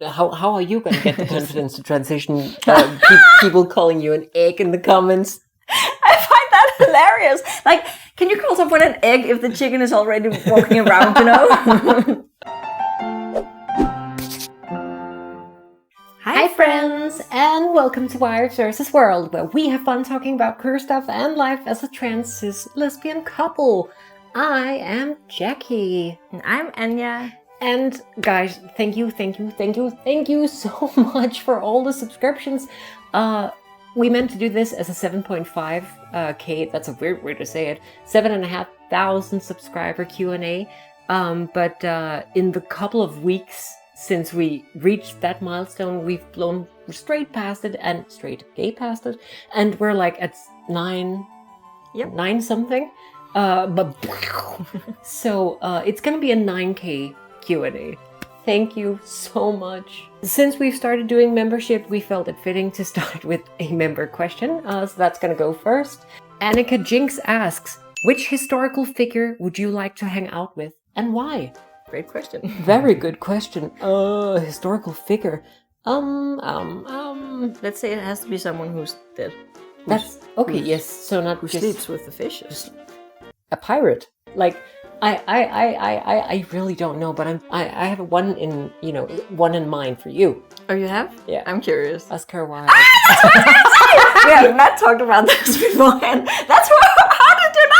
How are you going to get the confidence to transition people calling you an egg in the comments? I find that hilarious. Like, can you call someone an egg if the chicken is already walking around, you know? Hi friends, and welcome to Wives vs. World, where we have fun talking about queer stuff and life as a trans cis lesbian couple. I am Jackie. And I'm Anya. And guys, thank you so much for all the subscriptions. We meant to do this as a 7.5K, that's a weird way to say it, 7,500 subscriber Q&A. But in the couple of weeks since we reached that milestone, we've blown straight past it and straight gay past it. And we're like at 9 something. So it's going to be a 9K Q&A. Thank you so much. Since we've started doing membership, we felt it fitting to start with a member question. So that's going to go first. Annika Jinx asks, which historical figure would you like to hang out with and why? Great question. Very good question. Historical figure. Let's say it has to be someone who's dead. That's okay. Yes. So not who just sleeps with the fishes. A pirate. Like I really don't know, but I have one in mind for you. Oh, you have? Yeah. I'm curious. Oscar Wilde. We have not talked about this beforehand. That's how did you know?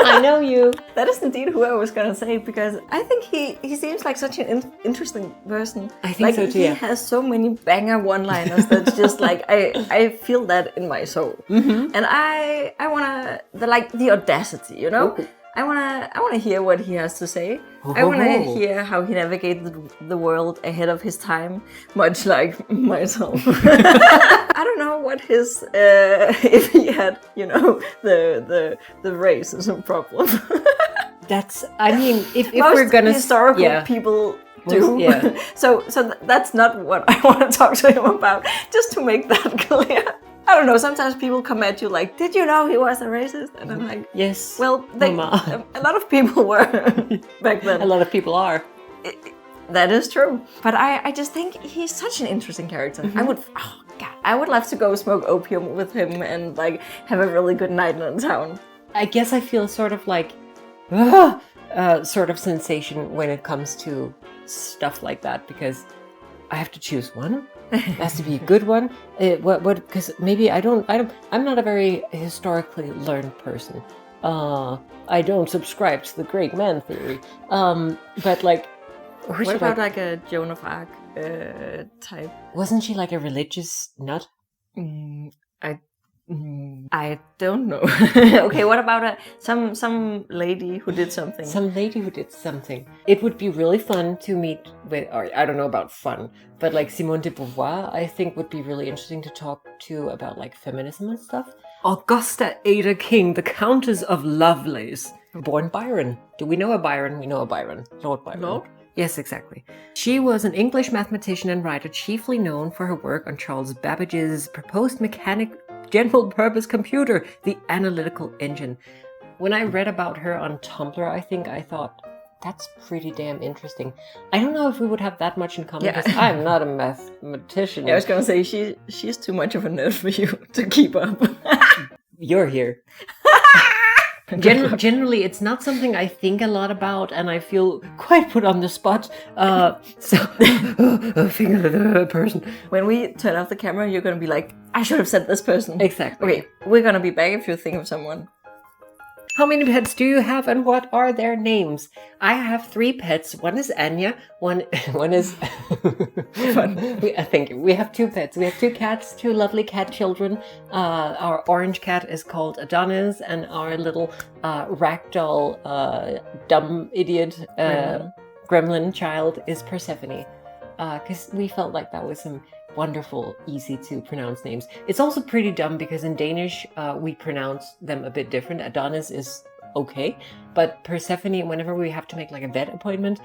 I know you. That is indeed who I was gonna say, because I think he seems like such an interesting person. I think so too. He has so many banger one-liners that's just like I feel that in my soul, and I wanna the audacity, you know. Ooh. I wanna hear what he has to say. I wanna hear how he navigated the world ahead of his time, much like myself. I don't know what his if he had, the racism problem. That's, I mean, if most we're gonna historical people do. Yeah. So that's not what I want to talk to him about. Just to make that clear. I don't know, sometimes people come at you like, did you know he was a racist? And I'm like, yes. Well, a lot of people were back then. A lot of people are. That is true. But I just think he's such an interesting character. I would love to go smoke opium with him and like have a really good night in town. I guess I feel sort of like, sort of sensation when it comes to stuff like that, because I have to choose one. It has to be a good one. Because maybe I'm not a very historically learned person. I don't subscribe to the great man theory. But like, what about like a Joan of Arc type? Wasn't she like a religious nut? I don't know. Okay, what about some lady who did something? Some lady who did something. It would be really fun to meet with, or I don't know about fun, but like Simone de Beauvoir, I think would be really interesting to talk to about like feminism and stuff. Augusta Ada King, the Countess of Lovelace. Born Byron. Do we know a Byron? We know a Byron. Lord Byron. Lord? Yes, exactly. She was an English mathematician and writer chiefly known for her work on Charles Babbage's proposed general-purpose computer, the analytical engine. When I read about her on Tumblr, I thought, that's pretty damn interesting. I don't know if we would have that much in common, because I'm not a mathematician. Yeah, I was going to say, she's too much of a nerd for you to keep up. You're here. Generally, it's not something I think a lot about, and I feel quite put on the spot. Finger the person. When we turn off the camera, you're going to be like, I should have said this person. Exactly. Okay, we're going to be back if you think of someone. How many pets do you have, and what are their names? I have 3 pets. One is Anya. One is fun. Thank you. We have 2 pets. We have 2 cats, 2 lovely cat children. Our orange cat is called Adonis, and our little ragdoll, dumb idiot gremlin child is Persephone. Because we felt like that was some wonderful, easy to pronounce names. It's also pretty dumb because in Danish we pronounce them a bit different. Adonis is okay, but Persephone, whenever we have to make like a vet appointment,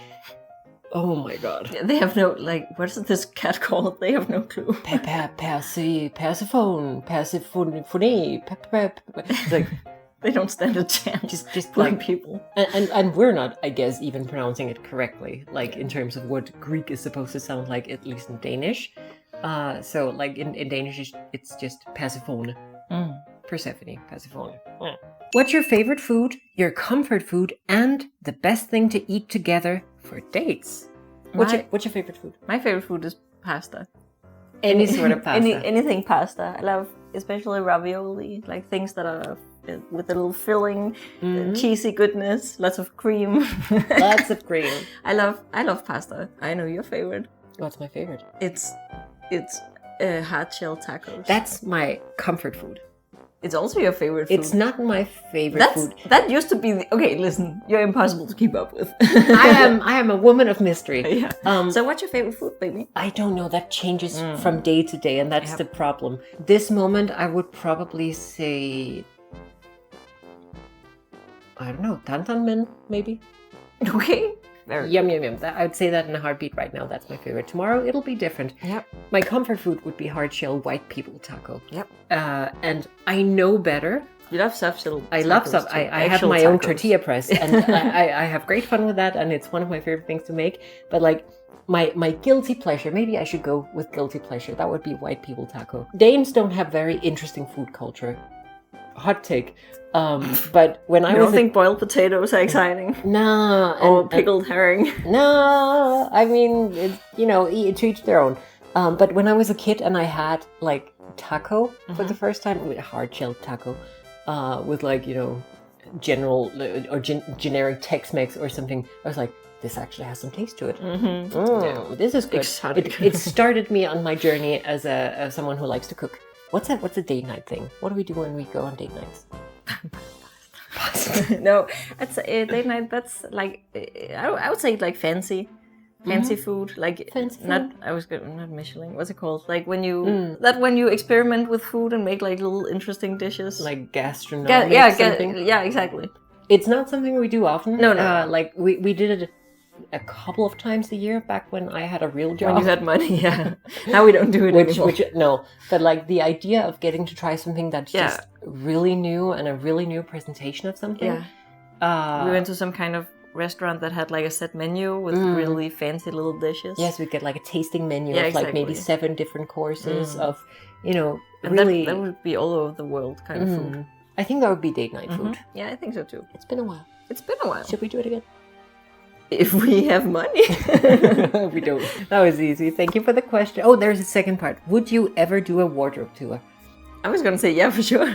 oh my god. Yeah, they have no, like, what is this cat called? They have no clue. Persephone. It's like, They don't stand a chance. Just black like people. And we're not, I guess, even pronouncing it correctly, like in terms of what Greek is supposed to sound like, at least in Danish. So like in Danish, it's just Persephone. Persephone, Persephone. What's your favorite food, your comfort food, and the best thing to eat together for dates? What's your favorite food? My favorite food is pasta. Any sort of pasta. Anything pasta. I love especially ravioli, like things that are with a little filling, cheesy goodness, lots of cream. Lots of cream. I love pasta. I know your favorite. What's my favorite? It's hard shell tacos. That's my comfort food. It's also your favorite food. It's not my favorite food. That used to be okay, listen, you're impossible to keep up with. I am a woman of mystery. Yeah. So what's your favorite food, baby? I don't know. That changes from day to day, and that's the problem. This moment, I would probably say, I don't know, tantan men, maybe? Okay. Yum. I would say that in a heartbeat right now. That's my favorite. Tomorrow, it'll be different. Yep. My comfort food would be hard shell white people taco. Yep. And I know better. You love soft shell. I love soft. I have my own tortilla press, and I have great fun with that, and it's one of my favorite things to make. But like my guilty pleasure, maybe I should go with guilty pleasure. That would be white people taco. Danes don't have very interesting food culture. Hot take. But when I don't think boiled potatoes are exciting. No. Or pickled herring. No. I mean, to each their own. But when I was a kid and I had like taco for the first time, with hard shelled taco, with like, general or generic Tex-Mex or something, I was like, this actually has some taste to it. This is good. It started me on my journey as someone who likes to cook. What's a date night thing? What do we do when we go on date nights? No, that's a date night. That's like I would say like fancy food. Like fancy food? Not Michelin. What's it called? Like when you experiment with food and make like little interesting dishes. Like gastronomic something. Yeah, exactly. It's not something we do often. No. Like we did it a couple of times a year back when I had a real job. When you had money, yeah. Now we don't do it anymore. No, but like the idea of getting to try something that's just really new and a really new presentation of something. Yeah. We went to some kind of restaurant that had like a set menu with really fancy little dishes. Yes, we get like a tasting menu of like maybe 7 different courses of, and really... That would be all over the world kind of food. I think that would be date night food. Yeah, I think so too. It's been a while. Should we do it again? If we have money. We don't. That was easy. Thank you for the question. Oh, there's a second part. Would you ever do a wardrobe tour? I was going to say, yeah, for sure.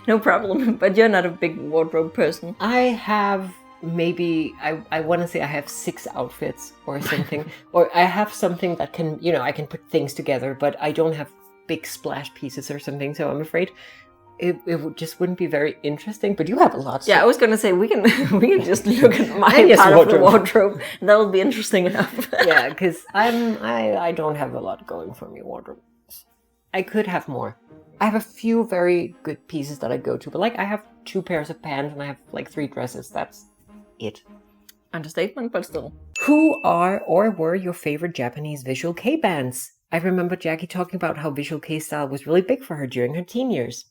No problem. But you're not a big wardrobe person. I have maybe, I want to say I have 6 outfits or something. Or I have something that can, I can put things together, but I don't have big splash pieces or something. So I'm afraid it just wouldn't be very interesting. But you have a lot. Yeah, I was going to say, we can just look at my part of the wardrobe. That will be interesting enough. Yeah, because I don't have a lot going for me wardrobe. I could have more. I have a few very good pieces that I go to, but like I have 2 pairs of pants and I have like 3 dresses. That's it. Understatement, but still. Who are or were your favorite Japanese Visual Kei bands? I remember Jackie talking about how Visual Kei style was really big for her during her teen years.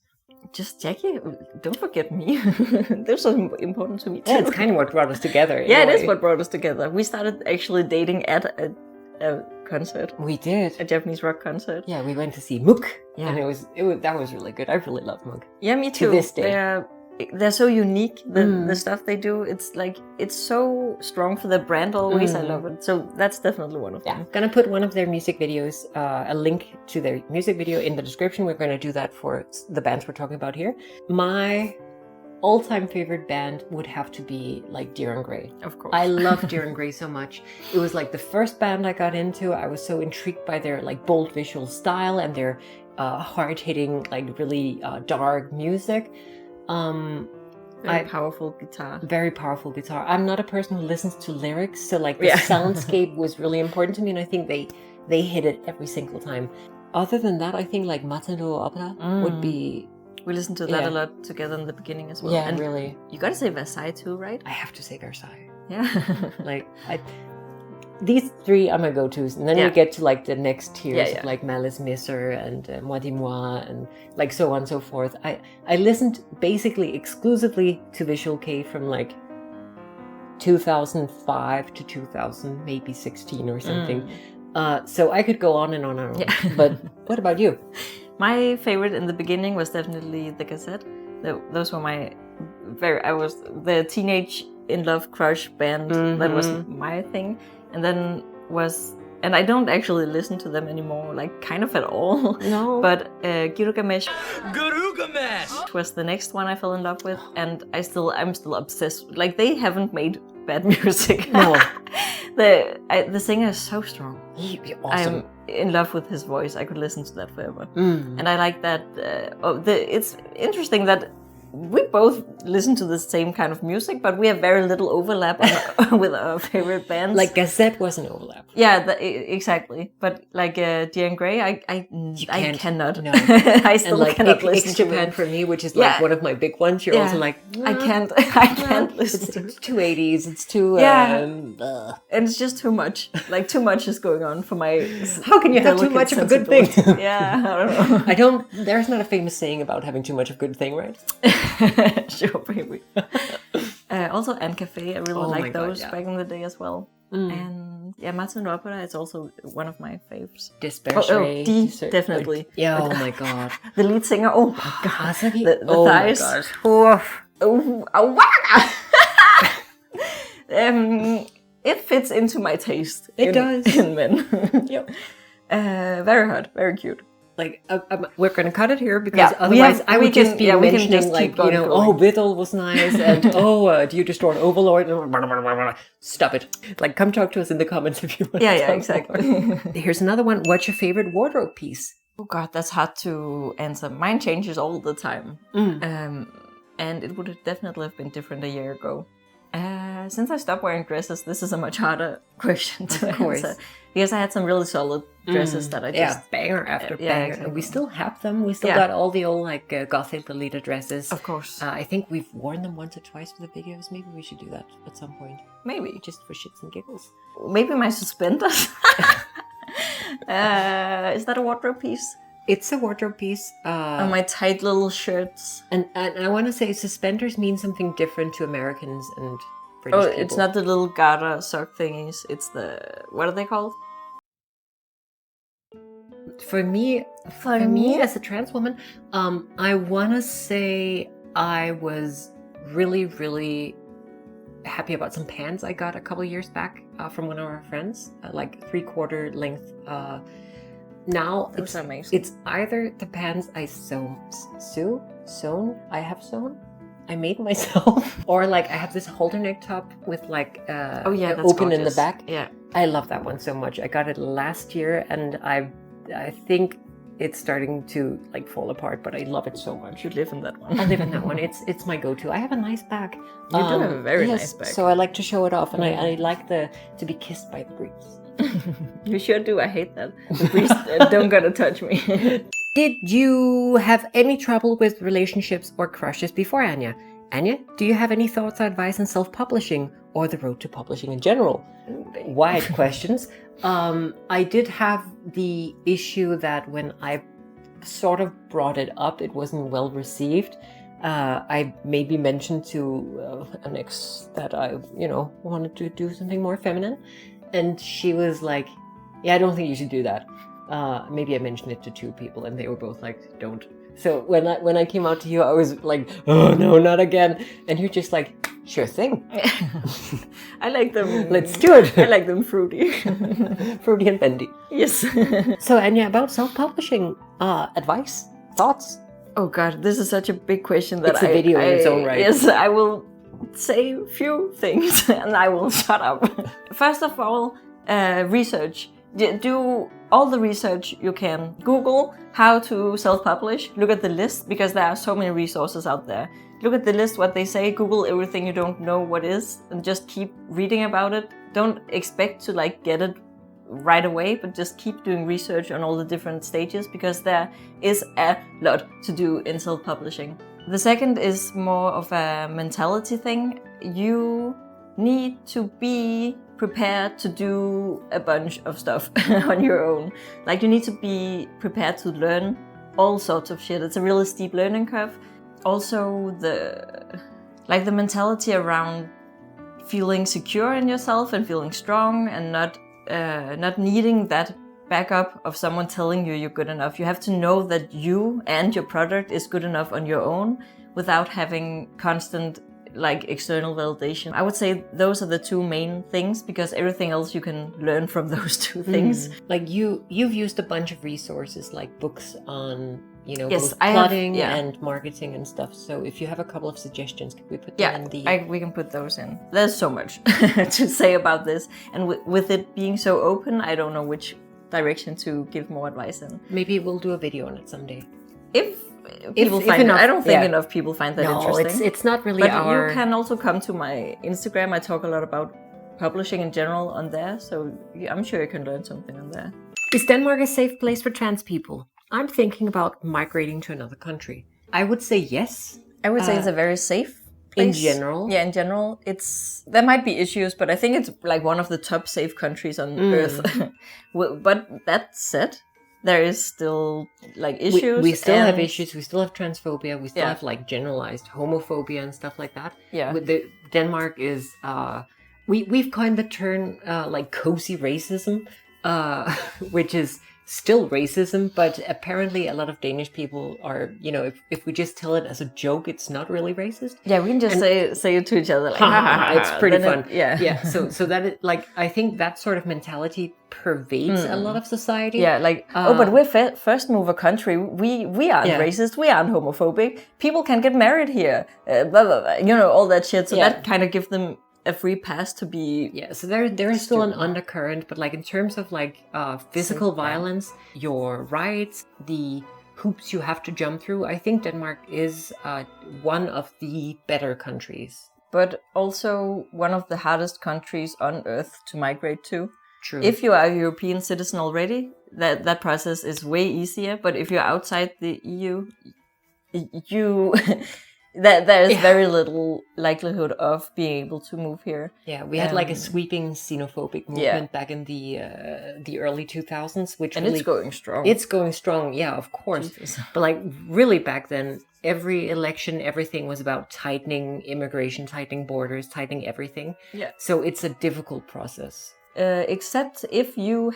Just Jackie, don't forget me. They're so important to me too. Yeah, it's kind of what brought us together. Yeah, it is what brought us together. We started actually dating at a concert. We did. A Japanese rock concert. Yeah, we went to see Mook. Yeah. And that was really good. I really love Mook. Yeah, me too. To this day. They're so unique, the stuff they do. It's like, it's so strong for their brand always. I love it. So that's definitely one of them. Yeah, I'm gonna put one of their music videos, a link to their music video in the description. We're gonna do that for the bands we're talking about here. My all-time favorite band would have to be like Dir en Grey. Of course. I love Dir en Grey so much. It was like the first band I got into. I was so intrigued by their like bold visual style and their hard-hitting, like really dark music. Very powerful guitar. Very powerful guitar. I'm not a person who listens to lyrics, so like the soundscape was really important to me, and I think they hit it every single time. Other than that, I think like Matador Opera would be... We listened to that a lot together in the beginning as well. Yeah, and really. You gotta say Versailles too, right? I have to say Versailles. Yeah. Like, these three are my go-tos, and then we get to like the next tiers of like Malice Miser and Moi Dis Moi and like so on and so forth. I listened basically exclusively to Visual Kei from like 2005 to 2000, maybe 16 or something. So I could go on and on and on. Yeah. But what about you? My favorite in the beginning was definitely the cassette. Those were my I was the teenage in love crush band. That was my thing. And then and I don't actually listen to them anymore, like kind of at all. No. But Gilgamesh was the next one I fell in love with, and I'm still obsessed. Like they haven't made bad music. No. The singer is so strong. He'd be awesome. I'm in love with his voice. I could listen to that forever. And I like that. It's interesting that we both listen to the same kind of music, but we have very little overlap with our favorite bands. Like Gazette was an overlap. Yeah, exactly. But like Diane Gray, I cannot. No. I still like, cannot listen to Japan it. For me, which is like one of my big ones. You're also like, I can't listen to it. It's too 80s. It's too and it's just too much. Like too much is going on for my. How can you have too much of a good thing? Yeah, I don't know. There's not a famous saying about having too much of a good thing, right? Sure, baby. Also, and Cafe, I really liked those back in the day as well. And Martin Opera is also one of my faves. Definitely. Yeah, oh my god. The lead singer, oh my god. The thighs. My gosh. It fits into my taste. It does. In men. Yep. Very hot, very cute. Like, we're going to cut it here because otherwise I would just be mentioning like, you know, oh, Vidal was nice and do you distort Overlord? Stop it. Like, come talk to us in the comments if you want. Yeah, exactly. Here's another one. What's your favorite wardrobe piece? Oh God, that's hard to answer. Mine changes all the time. And it would definitely have been different a year ago. Since I stopped wearing dresses, this is a much harder question to answer. Because I had some really solid dresses that I just... banger after banger. Exactly. And we still have them. We still got all the old like Gothic Lolita dresses. Of course. I think we've worn them once or twice for the videos. Maybe we should do that at some point. Maybe. Just for shits and giggles. Maybe my suspenders. Is that a wardrobe piece? It's a wardrobe piece. And my tight little shirts. And I want to say suspenders mean something different to Americans and British people. It's not the little garter sock thingies. It's the... What are they called? For me as a trans woman, I want to say I was really, really happy about some pants I got a couple of years back from one of our friends, like 3/4 length. Now it's either the pants I I made myself, or like I have this halter neck top with like open in the back. Yeah, I love that one so much. I got it last year, and I think it's starting to like fall apart, but I love it so much. You live in that one. I live in that one. It's my go-to. I have a nice back. You do have a very nice back. So I like to show it off, and I like to be kissed by the breeze. You sure do. I hate that. The breeze don't gotta touch me. Did you have any trouble with relationships or crushes before, Anya? Anya, do you have any thoughts or advice on self-publishing or the road to publishing in general? Wide questions. I did have the issue that when I sort of brought it up, it wasn't well received. I maybe mentioned to an ex that I, wanted to do something more feminine. And she was like, yeah, I don't think you should do that. Maybe I mentioned it to 2 people and they were both like, don't. So when I came out to you, I was like, oh no, not again. And you're just like, sure thing. I like them. Let's do it. I like them fruity. Fruity and bendy. Yes. So Anya, about self-publishing, advice, thoughts? Oh God, this is such a big question that it's a video in its own right. Yes, I will say a few things and I will shut up. First of all, research. Do all the research you can. Google how to self-publish. Look at the list, because there are so many resources out there. Look at the list, what they say. Google everything you don't know what is, and just keep reading about it. Don't expect to get it right away, but just keep doing research on all the different stages, because there is a lot to do in self-publishing. The second is more of a mentality thing. You need to be prepared to do a bunch of stuff on your own. Like, you need to be prepared to learn all sorts of shit. It's a really steep learning curve. Also, the mentality around feeling secure in yourself and feeling strong and not needing that backup of someone telling you you're good enough. You have to know that you and your product is good enough on your own without having constant external validation. I would say those are the two main things, because everything else you can learn from those two things. Like you've used a bunch of resources, like books on, Yes, both plotting and marketing and stuff. So if you have a couple of suggestions, can we put them in the... we can put those in. There's so much to say about this. And with it being so open, I don't know which direction to give more advice in. Maybe we'll do a video on it someday. If people find enough, it. I don't think enough people find that interesting. It's not really but you can also come to my Instagram. I talk a lot about publishing in general on there. So I'm sure you can learn something on there. Is Denmark a safe place for trans people? I'm thinking about migrating to another country. I would say yes. I would say it's a very safe place. In general? Yeah, in general. There might be issues, but I think it's like one of the top safe countries on earth. But that said, there is still issues. We still have issues. We still have transphobia. We still have generalized homophobia and stuff like that. Yeah. Denmark is... We've coined the term cozy racism, which is still racism, but apparently a lot of Danish people are, if we just tell it as a joke, it's not really racist. Yeah, we can just say it to each other it's pretty fun. Yeah. So that is I think that sort of mentality pervades a lot of society. Yeah, but we're first mover country. We aren't racist. We aren't homophobic. People can get married here. Blah, blah, blah, all that shit. So that kind of gives them a free pass to be... Yeah, so there is still an undercurrent, but in terms of physical violence, your rights, the hoops you have to jump through, I think Denmark is one of the better countries. But also one of the hardest countries on earth to migrate to. True. If you are a European citizen already, that process is way easier. But if you're outside the EU, there is very little likelihood of being able to move here. Yeah, we had a sweeping xenophobic movement back in the early 2000s, which and really, it's going strong. It's going strong, yeah, of course. Jesus. But really back then, every election, everything was about tightening immigration, tightening borders, tightening everything. Yeah. So it's a difficult process. Except if you're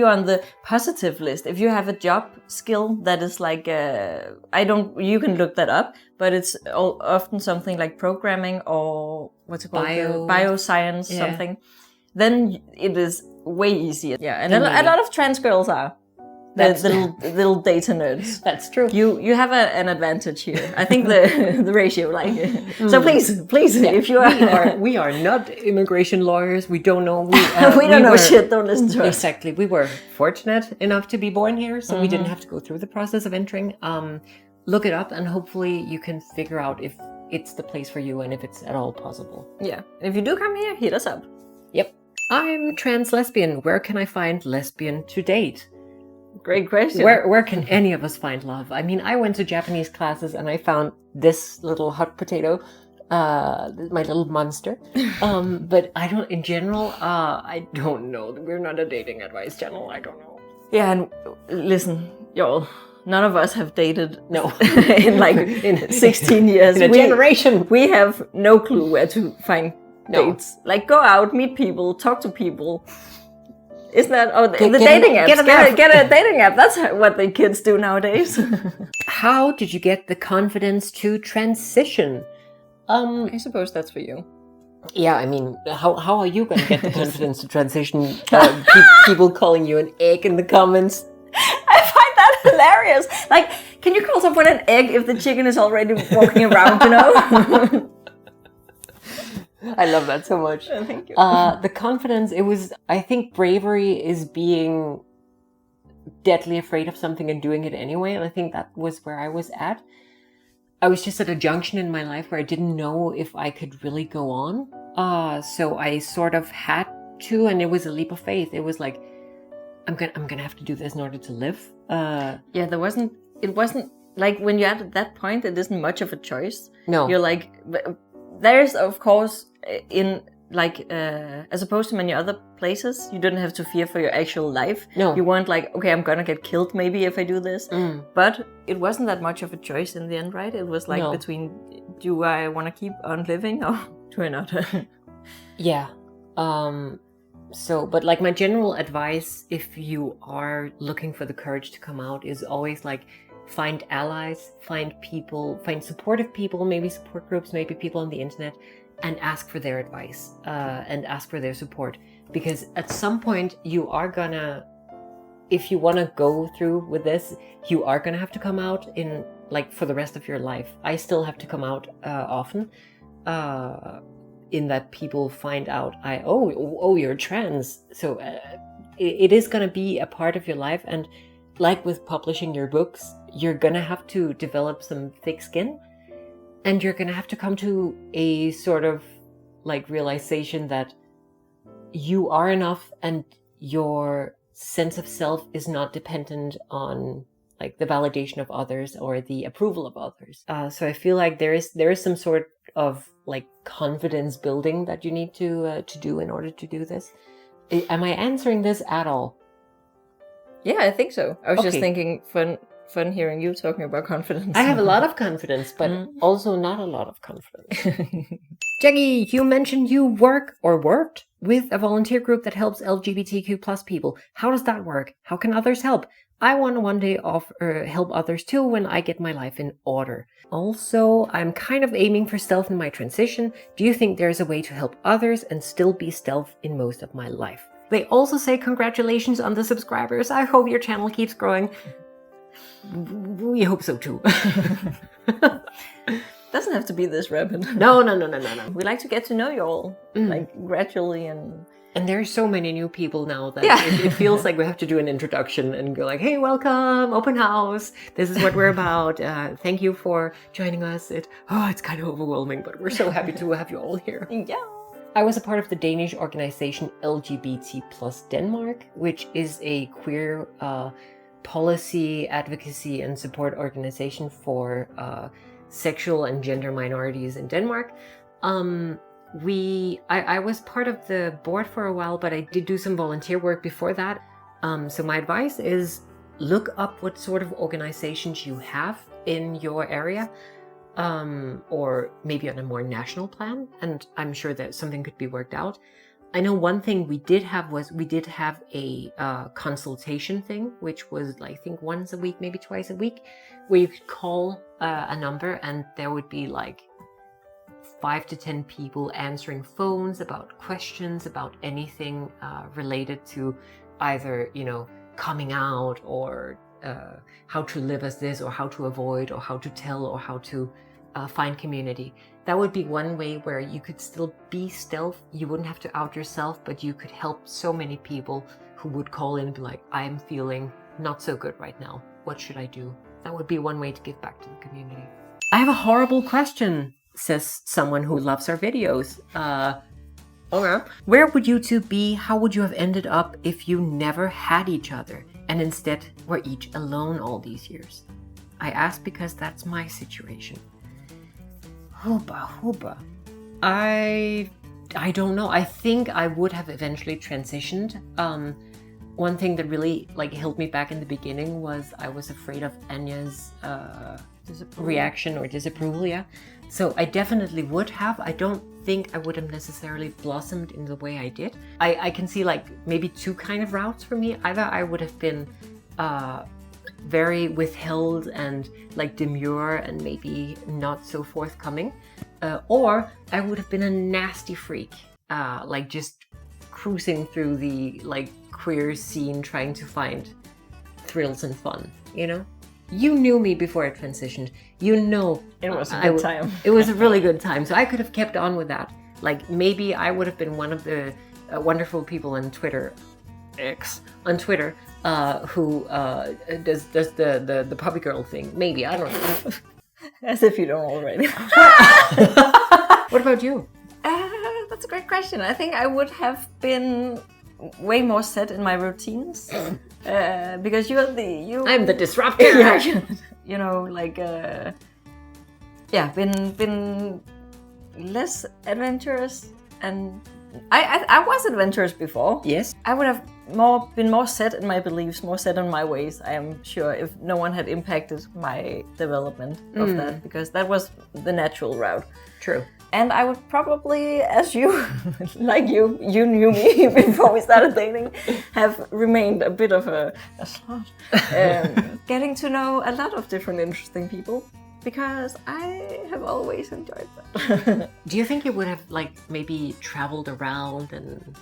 on the positive list, if you have a job skill that is you can look that up, but it's often something like programming or what's it called? Bioscience, something. Then it is way easier. Yeah, and a lot of trans girls are. The little data nerds. That's true. You have an advantage here. I think the ratio, So please, if you are, we are not immigration lawyers. We don't know. We don't know shit. Don't listen to us. Exactly. We were fortunate enough to be born here, so we didn't have to go through the process of entering. Look it up, and hopefully you can figure out if it's the place for you and if it's at all possible. Yeah. If you do come here, hit us up. Yep. I'm trans lesbian. Where can I find lesbian to date? Great question. Where can any of us find love? I mean, I went to Japanese classes and I found this little hot potato, my little monster. But I don't, in general, I don't know. We're not a dating advice channel. I don't know. Yeah, and listen, y'all, none of us have dated in 16 years. In a generation. We have no clue where to find dates. Go out, meet people, talk to people. Isn't that the dating apps? Get a dating app. That's what the kids do nowadays. How did you get the confidence to transition? I suppose that's for you. Yeah, I mean, how are you going to get the confidence to transition? People calling you an egg in the comments. I find that hilarious. Can you call someone an egg if the chicken is already walking around? I love that so much. Oh, thank you. The confidence, I think bravery is being deadly afraid of something and doing it anyway. And I think that was where I was at. I was just at a junction in my life where I didn't know if I could really go on. So I sort of had to, and it was a leap of faith. It was I'm gonna have to do this in order to live. It wasn't when you're at that point, it isn't much of a choice. No. You're there's, of course, in like, as opposed to many other places, you didn't have to fear for your actual life. No. You weren't like, okay, I'm gonna get killed maybe if I do this. But it wasn't that much of a choice in the end, right? It was like between, do I want to keep on living or do I not? Yeah. So, but like my general advice, if you are looking for the courage to come out, is always like find allies, find people, find supportive people, maybe support groups, maybe people on the internet, and ask for their advice and ask for their support. Because at some point you are gonna, if you want to go through with this, you are gonna have to come out in like for the rest of your life. I still have to come out often. In that people find out you're trans, so it is going to be a part of your life. And like with publishing your books, you're going to have to develop some thick skin, and you're going to have to come to a sort of like realization that you are enough and your sense of self is not dependent on like the validation of others or the approval of others. So I feel like there is some sort of like confidence building that you need to do in order to do this. Am I answering this at all? Yeah, I think so. I was just thinking, fun hearing you talking about confidence. I have a lot of confidence, but also not a lot of confidence. Jackie, you mentioned you worked with a volunteer group that helps LGBTQ plus people. How does that work? How can others help? I want to one day help others too when I get my life in order. Also, I'm kind of aiming for stealth in my transition. Do you think there's a way to help others and still be stealth in most of my life? They also say congratulations on the subscribers. I hope your channel keeps growing. We hope so too. Doesn't have to be this rapid. No. We like to get to know you all, like gradually And there are so many new people now that it feels like we have to do an introduction and go like, hey, welcome, open house. This is what we're about. Thank you for joining us. It's kind of overwhelming, but we're so happy to have you all here. Yeah. I was a part of the Danish organization LGBT plus Denmark, which is a queer policy, advocacy, and support organization for sexual and gender minorities in Denmark. I was part of the board for a while, but I did do some volunteer work before that. So my advice is look up what sort of organizations you have in your area, or maybe on a more national plan. And I'm sure that something could be worked out. I know one thing we did have a consultation thing, which was I think once a week, maybe twice a week, where you could call a number and there would be like 5 to 10 people answering phones about questions about anything related to either, coming out or how to live as this or how to avoid or how to tell or how to find community. That would be one way where you could still be stealth. You wouldn't have to out yourself, but you could help so many people who would call in and be like, I'm feeling not so good right now. What should I do? That would be one way to give back to the community. I have a horrible question, says someone who loves our videos. Okay. Where would you two be? How would you have ended up if you never had each other and instead were each alone all these years? I ask because that's my situation. Hooba. I don't know. I think I would have eventually transitioned. One thing that really held me back in the beginning was I was afraid of Anya's reaction or disapproval. Yeah. So I definitely would have. I don't think I would have necessarily blossomed in the way I did. I can see maybe two kind of routes for me. Either I would have been very withheld and demure and maybe not so forthcoming, or I would have been a nasty freak, just cruising through the queer scene trying to find thrills and fun, You knew me before I transitioned. It was a good time. It was a really good time. So I could have kept on with that. Maybe I would have been one of the wonderful people on Twitter, on Twitter, who does the puppy girl thing. Maybe, I don't know. As if you don't already. What about you? That's a great question. I think I would have been way more set in my routines, because I'm the disruptor. Been less adventurous and I was adventurous before. Yes. I would have been more set in my beliefs, more set in my ways, I am sure, if no one had impacted my development of that, because that was the natural route. True. And I would probably, as you, like you knew me before we started dating, have remained a bit of a slut, getting to know a lot of different interesting people, because I have always enjoyed that. Do you think you would have like maybe traveled around and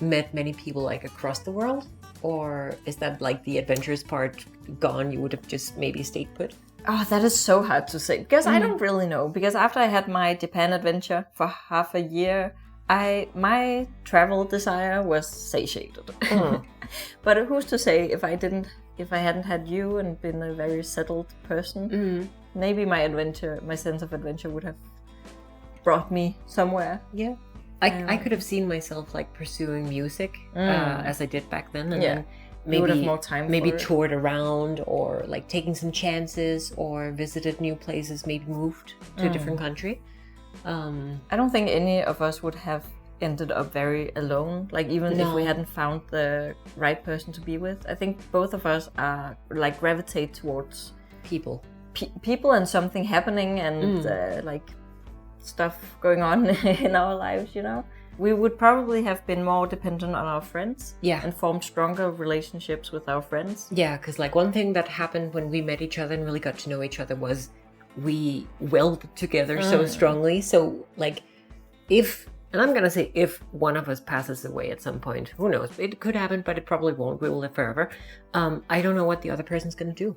met many people like across the world? Or is that like the adventurous part gone? You would have just maybe stayed put? Oh, that is so hard to say, because I don't really know. Because after I had my Japan adventure for half a year, my travel desire was satiated. But who's to say if I hadn't had you and been a very settled person, maybe my sense of adventure would have brought me somewhere. Yeah. I could have seen myself like pursuing music as I did back then, and then maybe would have more time. Maybe toured around, or like taking some chances, or visited new places. Maybe moved to a different country. I don't think any of us would have ended up very alone. Like even if we hadn't found the right person to be with, I think both of us are like gravitate towards people, and something happening, and like stuff going on in our lives, you know. We would probably have been more dependent on our friends, and formed stronger relationships with our friends. Yeah, because like one thing that happened when we met each other and really got to know each other was we welded together so strongly. So like if one of us passes away at some point, who knows? It could happen, but it probably won't. We will live forever. I don't know what the other person's going to do.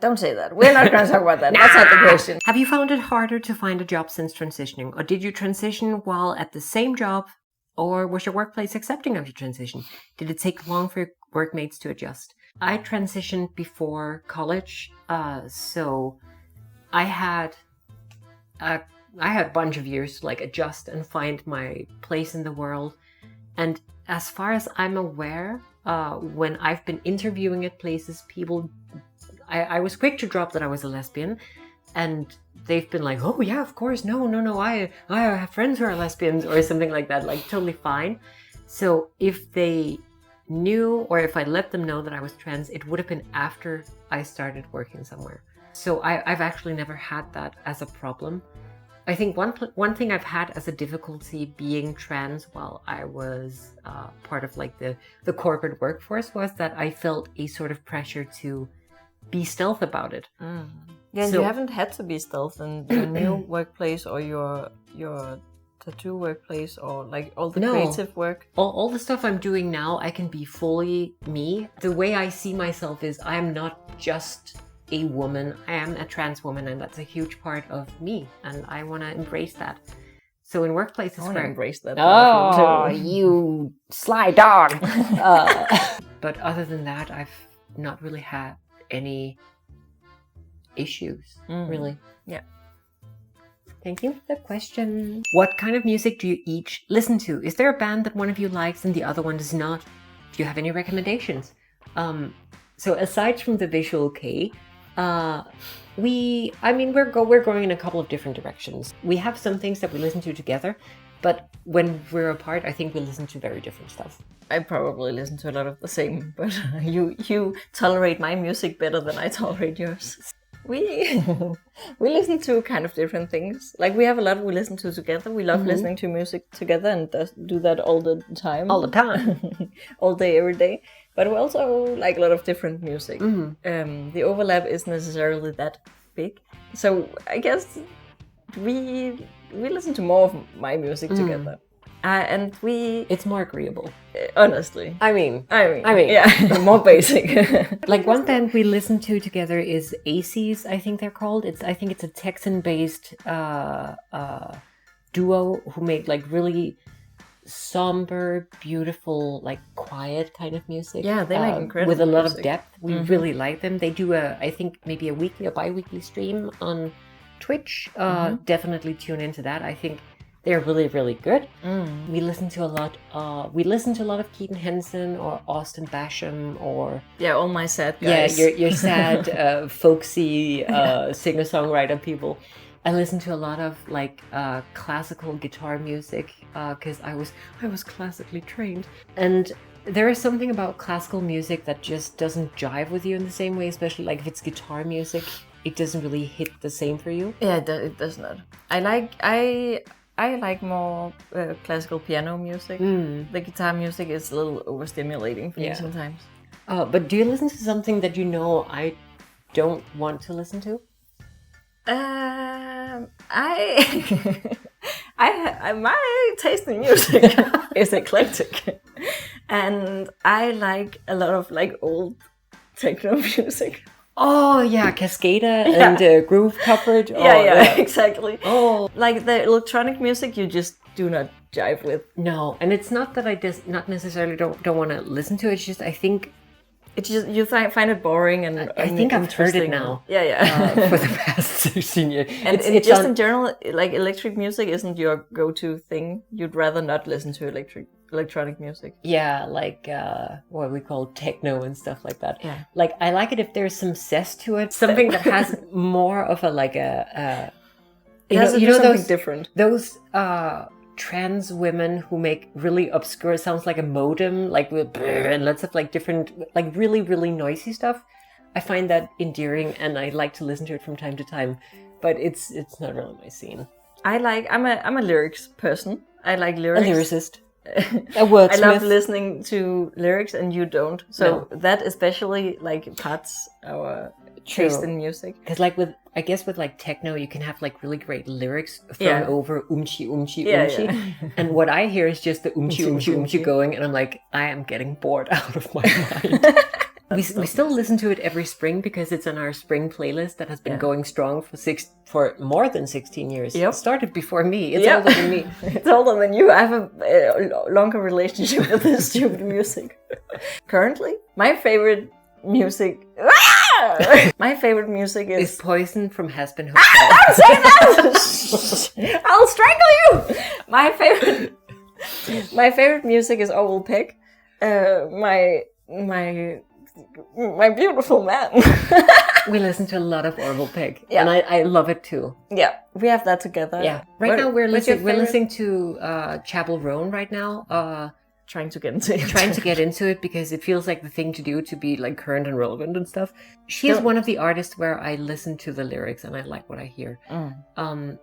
Don't say that. We're not going to talk about that. That's not the question. Have you found it harder to find a job since transitioning? Or did you transition while at the same job? Or was your workplace accepting of your transition? Did it take long for your workmates to adjust? I transitioned before college. So I had a bunch of years to like adjust and find my place in the world. And as far as I'm aware, when I've been interviewing at places, I was quick to drop that I was a lesbian, and they've been like, oh yeah, of course, no, I have friends who are lesbians, or something like that, like totally fine. So if they knew, or if I let them know that I was trans, it would have been after I started working somewhere. So I've actually never had that as a problem. I think one thing I've had as a difficulty being trans while I was part of like the corporate workforce was that I felt a sort of pressure to be stealth about it. Yeah, so, you haven't had to be stealth in your new workplace or your tattoo workplace, or like all the creative work. All the stuff I'm doing now, I can be fully me. The way I see myself is I am not just a woman, I am a trans woman, and that's a huge part of me, and I want to embrace that. So in workplaces, I want to embrace that. Oh, you sly dog! But other than that, I've not really had any issues, really. Yeah. Thank you for the question. What kind of music do you each listen to? Is there a band that one of you likes and the other one does not? Do you have any recommendations? So aside from the Visual Kei, we're going in a couple of different directions. We have some things that we listen to together, but when we're apart, I think we listen to very different stuff. I probably listen to a lot of the same, but you tolerate my music better than I tolerate yours. We listen to kind of different things. Like we have a lot we listen to together. We love listening to music together and do that all the time. All the time. All day, every day. But we also like a lot of different music. The overlap isn't necessarily that big. So I guess we listen to more of my music together. And it's more agreeable. Honestly. I mean, yeah, more basic. Like one band we listen to together is Aces, I think they're called. I think it's a Texan-based duo who make like really somber, beautiful, like quiet kind of music. Yeah, they make incredible with a lot music. of depth. We really like them. They do I think maybe a weekly or bi-weekly stream on Twitch. Definitely tune into that. I think they're really, really good. We listen to a lot. Of Keaton Henson or Austin Basham or all my sad guys. Yeah, your sad, folksy singer-songwriter people. I listen to a lot of like classical guitar music because I was classically trained, and there is something about classical music that just doesn't jive with you in the same way, especially like if it's guitar music, it doesn't really hit the same for you. Yeah, it does not. I like more classical piano music. The guitar music is a little overstimulating for me sometimes. But do you listen to something that you know I don't want to listen to? My taste in music is eclectic, and I like a lot of like old techno music. Oh yeah, Cascada and groove coverage. Yeah, exactly. Oh, like the electronic music, you just do not jive with. No, and it's not that I just not necessarily don't want to listen to it. It's just I think it's just you find it boring, and I think I've heard it now. Yeah. For the past 16 years, and it's just in general, like electric music isn't your go-to thing. You'd rather not listen to electronic music. Yeah, like what we call techno and stuff like that. Yeah. Like I like it if there's some zest to it, something that has more of a like a you know those different. Those trans women who make really obscure sounds like a modem, like with and lots of like different, like really really noisy stuff. I find that endearing, and I like to listen to it from time to time. But it's not really my scene. I'm a lyrics person. I like lyrics. A lyricist. A wordsmith. I love listening to lyrics, and you don't. So that especially like cuts our taste in music. Because like with like techno, you can have like really great lyrics thrown over umchi. And what I hear is just the umchi going, and I'm like, I am getting bored out of my mind. We still listen to it every spring because it's on our spring playlist that has been going strong for more than 16 years. Yep. It started before me. It's older than me. It's older than you. I have a longer relationship with this stupid music. Currently, my favorite music... My favorite music is Poison from Has Been Hotel. Don't say that! I'll strangle you! My favorite music is Owl Pig. My beautiful man. We listen to a lot of Orville Pig, and I love it too. Yeah, we have that together. Yeah, now we're listening to Chapel Roan right now. Trying to get into it because it feels like the thing to do to be like current and relevant and stuff. She is one of the artists where I listen to the lyrics and I like what I hear.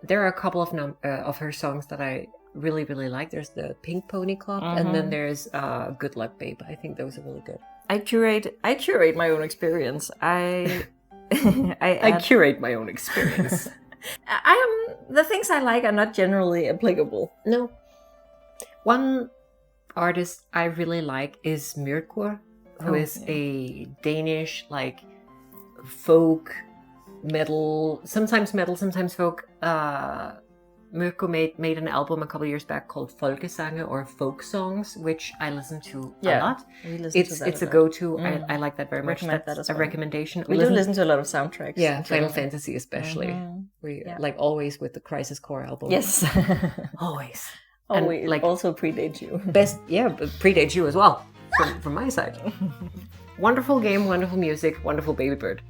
There are a couple of her songs that I really really like. There's the Pink Pony Club, and then there's Good Luck Babe. I think those are really good. I curate my own experience. I curate my own experience. The things I like are not generally applicable. No. One artist I really like is Myrkur, who is a Danish like folk metal, sometimes folk. Myrkur made an album a couple years back called Folkesange or Folk Songs, which I listen to a lot. It's a go-to. I like that very much. That's a recommendation. We do listen to a lot of soundtracks. Yeah, Final Fantasy especially. We like always with the Crisis Core album. Yes, always. And we like also predate you. But predates you as well from my side. Wonderful game, wonderful music, wonderful baby bird.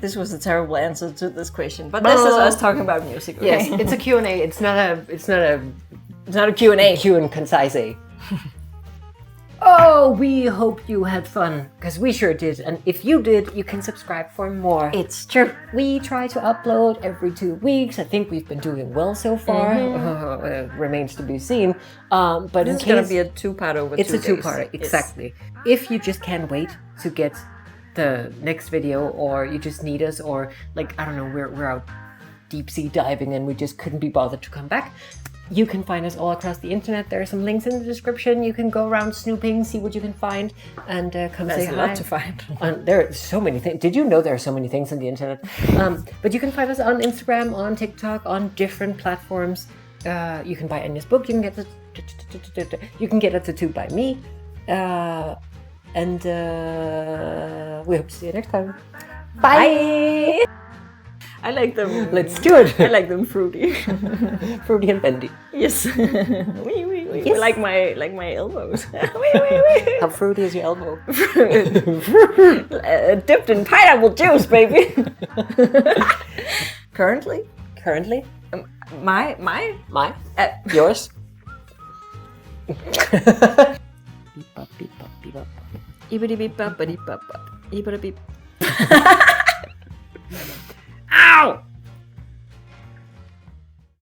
This was a terrible answer to this question, but this is us talking about music. Okay? Yes, it's a Q&A. It's not a Q&A. Q and concise. Oh, we hope you had fun, because we sure did. And if you did, you can subscribe for more. It's true. We try to upload every 2 weeks. I think we've been doing well so far. Remains to be seen. But this is going to be a two-part over 2 days. It's a two-part, exactly. Yes. If you just can't wait to get the next video, or you just need us, or like, I don't know, we're out deep sea diving and we just couldn't be bothered to come back, you can find us all across the internet. There are some links in the description. You can go around snooping, see what you can find, and come say hi. There's a lot to find. There are so many things. Did you know there are so many things on the internet? But you can find us on Instagram, on TikTok, on different platforms. You can buy Anya's book. You can get a tattoo by me. And we hope to see you next time. Bye! I like them. Let's do it. I like them fruity. Fruity and bendy. Yes. Wee. Yes. Like my elbows. Wee. How fruity is your elbow? Dipped in pineapple juice, baby. Currently, currently? My? Yours? Beep up, beep up, beep up. Ibidi beep up, beep up, ibidi beep. Ow!